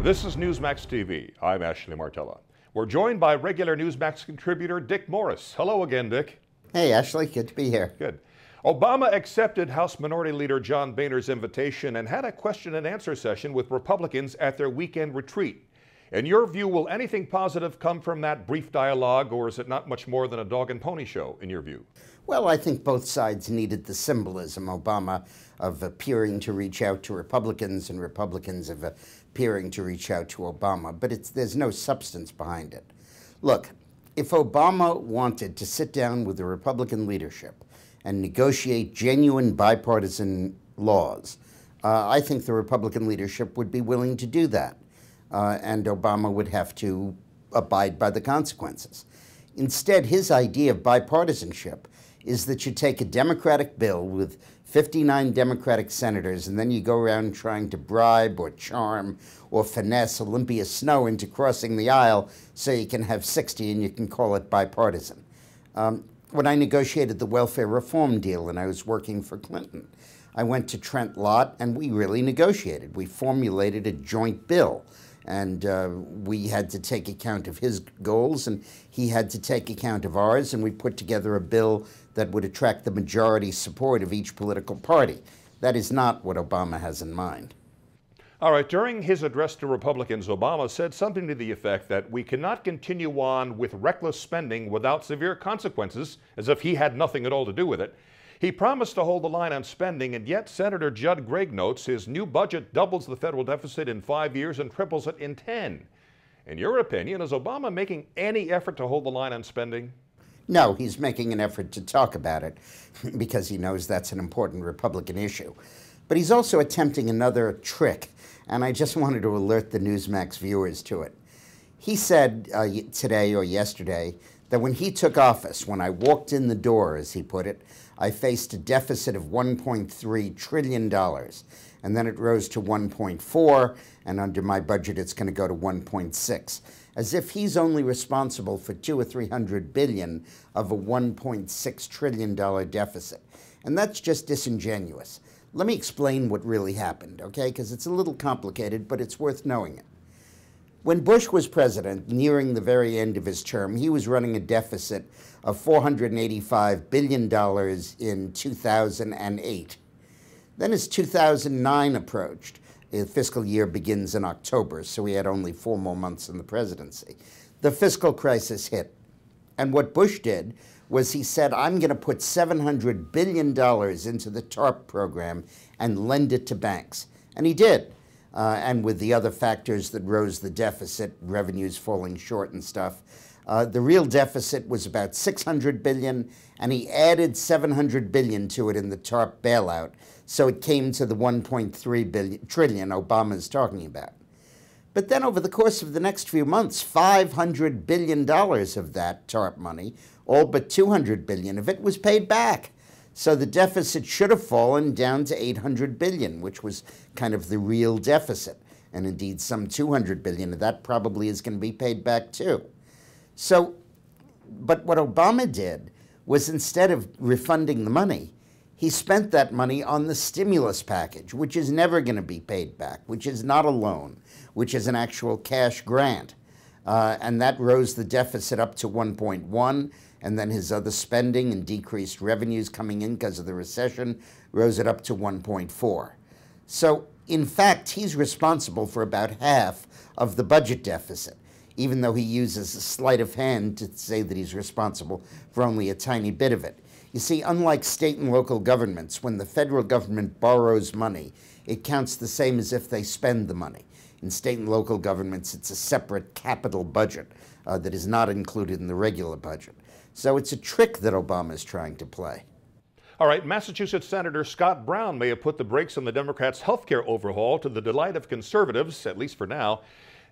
This is Newsmax TV. I'm Ashley Martella. We're joined by regular Newsmax contributor Dick Morris. Hello again, Dick. Hey, Ashley. Good to be here. Good. Obama accepted House Minority Leader John Boehner's invitation and had a question and answer session with Republicans at their weekend retreat. In your view, will anything positive come from that brief dialogue, or is it not much more than a dog and pony show, in your view? Well, I think both sides needed the symbolism, Obama of appearing to reach out to Republicans and Republicans of appearing to reach out to Obama, but there's no substance behind it. Look, if Obama wanted to sit down with the Republican leadership and negotiate genuine bipartisan laws, I think the Republican leadership would be willing to do that, and Obama would have to abide by the consequences. Instead, his idea of bipartisanship is that you take a Democratic bill with 59 Democratic senators and then you go around trying to bribe or charm or finesse Olympia Snowe into crossing the aisle so you can have 60 and you can call it bipartisan. When I negotiated the welfare reform deal and I was working for Clinton, I went to Trent Lott and we really negotiated. We formulated a joint bill. And we had to take account of his goals, and he had to take account of ours, and we put together a bill that would attract the majority support of each political party. That is not what Obama has in mind. All right, during his address to Republicans, Obama said something to the effect that we cannot continue on with reckless spending without severe consequences, as if he had nothing at all to do with it. He promised to hold the line on spending, and yet Senator Judd Gregg notes his new budget doubles the federal deficit in 5 years and triples it in 10. In your opinion, is Obama making any effort to hold the line on spending? No, he's making an effort to talk about it because he knows that's an important Republican issue. But he's also attempting another trick, and I just wanted to alert the Newsmax viewers to it. He said today or yesterday that when he took office, when I walked in the door, as he put it, I faced a deficit of $1.3 trillion, and then it rose to 1.4, and under my budget it's going to go to 1.6, as if he's only responsible for $200 or $300 billion of a $1.6 trillion deficit. And that's just disingenuous. Let me explain what really happened, okay? Because it's a little complicated, but it's worth knowing it. When Bush was president, nearing the very end of his term, he was running a deficit of $485 billion in 2008. Then as 2009 approached, the fiscal year begins in October, so he had only 4 more months in the presidency. The fiscal crisis hit. And what Bush did was he said, I'm going to put $700 billion into the TARP program and lend it to banks. And he did. And with the other factors that rose the deficit, revenues falling short and stuff, the real deficit was about $600 billion, and he added $700 billion to it in the TARP bailout, so it came to the $1.3 trillion Obama's talking about. But then over the course of the next few months, $500 billion of that TARP money, all but $200 billion of it, was paid back. So the deficit should have fallen down to $800 billion, which was kind of the real deficit. And indeed, some $200 billion of that probably is going to be paid back too. So, but what Obama did was, instead of refunding the money, he spent that money on the stimulus package, which is never going to be paid back, which is not a loan, which is an actual cash grant. And that rose the deficit up to 1.1. And then his other spending and decreased revenues coming in because of the recession rose it up to 1.4. So, in fact, he's responsible for about half of the budget deficit, even though he uses a sleight of hand to say that he's responsible for only a tiny bit of it. You see, unlike state and local governments, when the federal government borrows money, it counts the same as if they spend the money. In state and local governments, it's a separate capital budget that is not included in the regular budget. So it's a trick that Obama is trying to play. All right, Massachusetts Senator Scott Brown may have put the brakes on the Democrats' health care overhaul to the delight of conservatives, at least for now.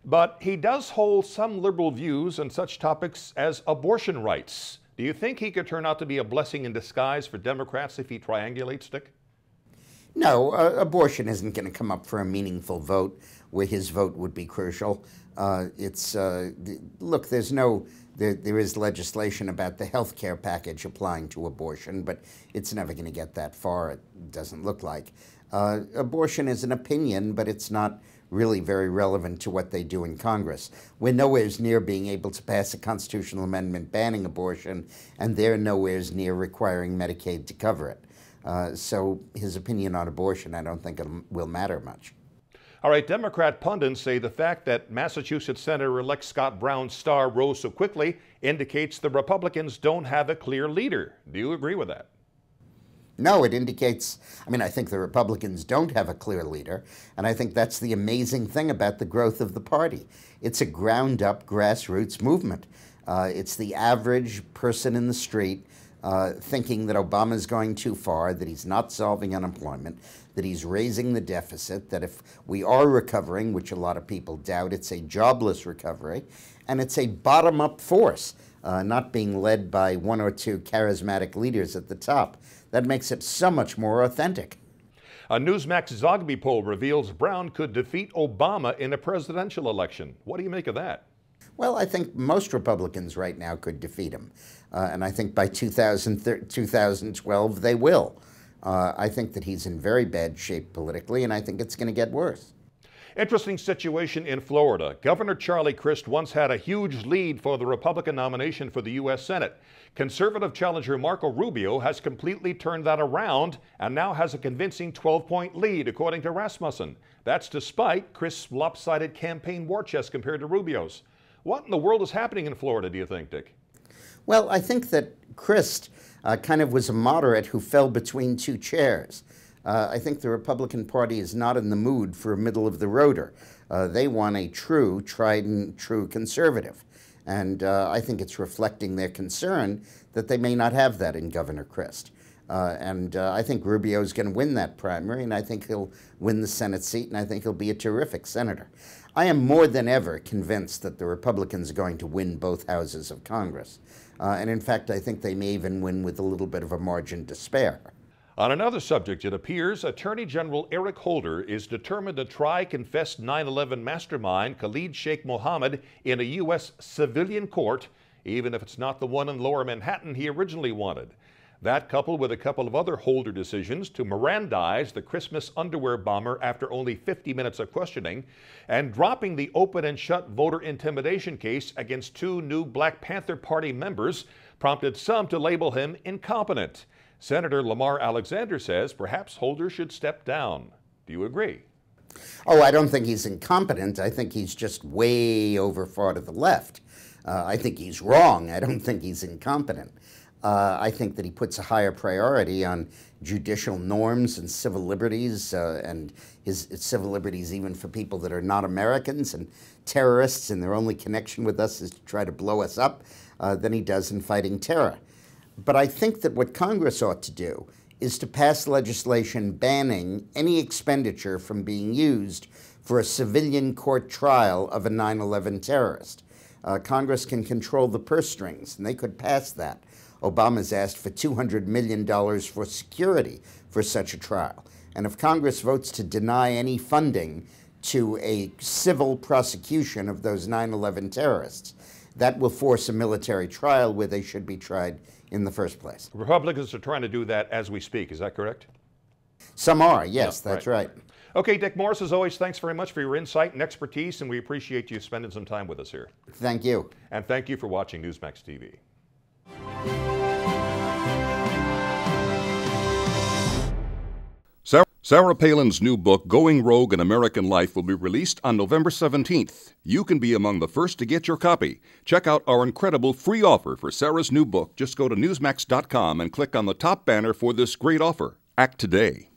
But he does hold some liberal views on such topics as abortion rights. Do you think he could turn out to be a blessing in disguise for Democrats if he triangulates, Dick? No, abortion isn't going to come up for a meaningful vote where his vote would be crucial. Look, there is legislation about the health care package applying to abortion, but it's never going to get that far, it doesn't look like. Abortion is an opinion, but it's not really very relevant to what they do in Congress. We're nowhere near being able to pass a constitutional amendment banning abortion, and they're nowhere near requiring Medicaid to cover it. So his opinion on abortion, I don't think it will matter much. All right, Democrat pundits say the fact that Massachusetts Senator-elect Scott Brown's star rose so quickly indicates the Republicans don't have a clear leader. Do you agree with that? No, it indicates, I think the Republicans don't have a clear leader, and I think that's the amazing thing about the growth of the party. It's a ground-up grassroots movement. It's the average person in the street thinking that Obama's going too far, that he's not solving unemployment, that he's raising the deficit, that if we are recovering, which a lot of people doubt, it's a jobless recovery, and it's a bottom-up force, not being led by one or two charismatic leaders at the top. That makes it so much more authentic. A Newsmax Zogby poll reveals Brown could defeat Obama in a presidential election. What do you make of that? Well, I think most Republicans right now could defeat him. And I think by 2012 they will. I think that he's in very bad shape politically, and I think it's going to get worse. Interesting situation in Florida. Governor Charlie Crist once had a huge lead for the Republican nomination for the U.S. Senate. Conservative challenger Marco Rubio has completely turned that around and now has a convincing 12-point lead, according to Rasmussen. That's despite Crist's lopsided campaign war chest compared to Rubio's. What in the world is happening in Florida, do you think, Dick? Well, I think that Crist kind of was a moderate who fell between two chairs. I think the Republican Party is not in the mood for a middle-of-the-roader. They want a true, tried-and-true conservative. And I think it's reflecting their concern that they may not have that in Governor Crist. I think Rubio's going to win that primary, and I think he'll win the Senate seat, and I think he'll be a terrific senator. I am more than ever convinced that the Republicans are going to win both houses of Congress. And in fact, I think they may even win with a little bit of a margin to spare. On another subject, it appears Attorney General Eric Holder is determined to try confessed 9/11 mastermind Khalid Sheikh Mohammed in a U.S. civilian court, even if it's not the one in Lower Manhattan he originally wanted. That, coupled with a couple of other Holder decisions to Mirandize the Christmas underwear bomber after only 50 minutes of questioning, and dropping the open and shut voter intimidation case against two new Black Panther Party members, prompted some to label him incompetent. Senator Lamar Alexander says perhaps Holder should step down. Do you agree? Oh, I don't think he's incompetent. I think he's just way over far to the left. I think he's wrong. I don't think he's incompetent. I think that he puts a higher priority on judicial norms and civil liberties, and his civil liberties even for people that are not Americans and terrorists, and their only connection with us is to try to blow us up, than he does in fighting terror. But I think that what Congress ought to do is to pass legislation banning any expenditure from being used for a civilian court trial of a 9/11 terrorist. Congress can control the purse strings, and they could pass that. Obama's asked for $200 million for security for such a trial. And if Congress votes to deny any funding to a civil prosecution of those 9/11 terrorists, that will force a military trial where they should be tried in the first place. Republicans are trying to do that as we speak. Is that correct? Some are, yes, that's right. Okay, Dick Morris, as always, thanks very much for your insight and expertise, and we appreciate you spending some time with us here. Thank you. And thank you for watching Newsmax TV. Sarah Palin's new book, Going Rogue in American Life, will be released on November 17th. You can be among the first to get your copy. Check out our incredible free offer for Sarah's new book. Just go to Newsmax.com and click on the top banner for this great offer. Act today.